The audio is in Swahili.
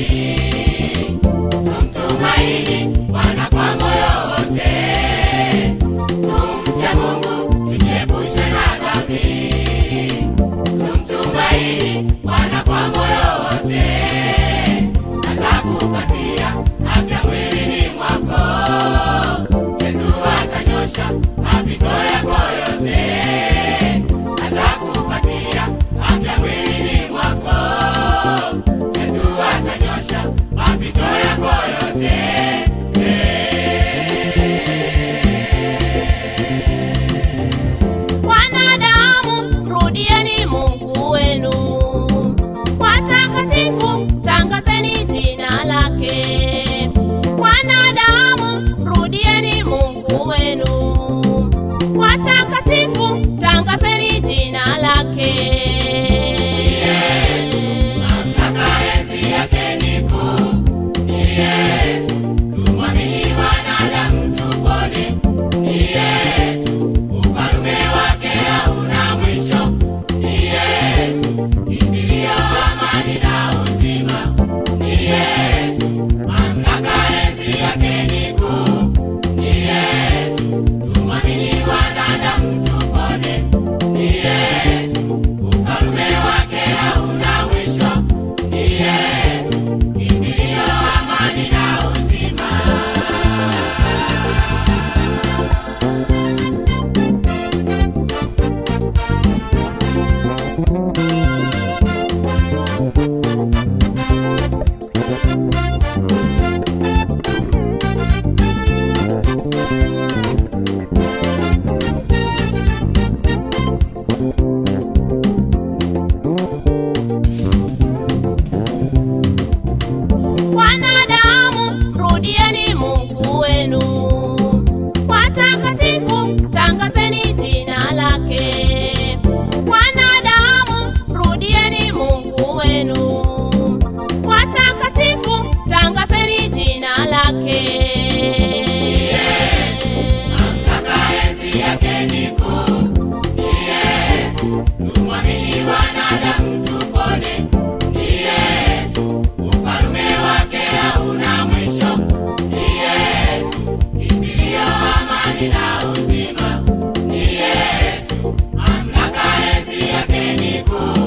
dhambi. Tumtumaini Bwana kwa moyo wote, tumche Mungu tujiepushe na dhambi. Tumtumaini Bwana kwa moyo wote, atakupatia afya mwilini mwako. Yesu atanyosha mapito yako yote, atakupatia afya mwilini mwako. Yesu atanyosha mapito yako yote. Wanadamu, mrudieni Mungu wenu. Watakatifu, tangazeni jina lake. Wanadamu, mrudieni Mungu wenu. Watakatifu, tangazeni jina lake. Mamlaka enzi yake ni kuu. Ni Yesu, tumwamini wanadamu tupone. Ni Yesu, ufalme wake hauna mwisho. Ni Yesu, kimbilio, amani na uzima. Ni Yesu, mamlaka enzi yake ni kuu. Ni Yesu, tumwamini wanadamu tupone. Ni Yesu, ufalme wake hauna mwisho. Ni Yesu, kimbilio, amani na uzima. Wanadamu, mrudieni Mungu wenu. Watakatifu, tangazeni jina lake. Wanadamu, mrudieni Mungu wenu. Watakatifu, tangazeni jina lake. Mamlaka enzi yake ni kuu. Ni Yesu, tumwamini wanadamu tupone. Ni Yesu, ufalme wake hauna mwisho. Ni Yesu, kimbilio, amani na uzima. Ni Yesu, mamlaka enzi yake ni kuu.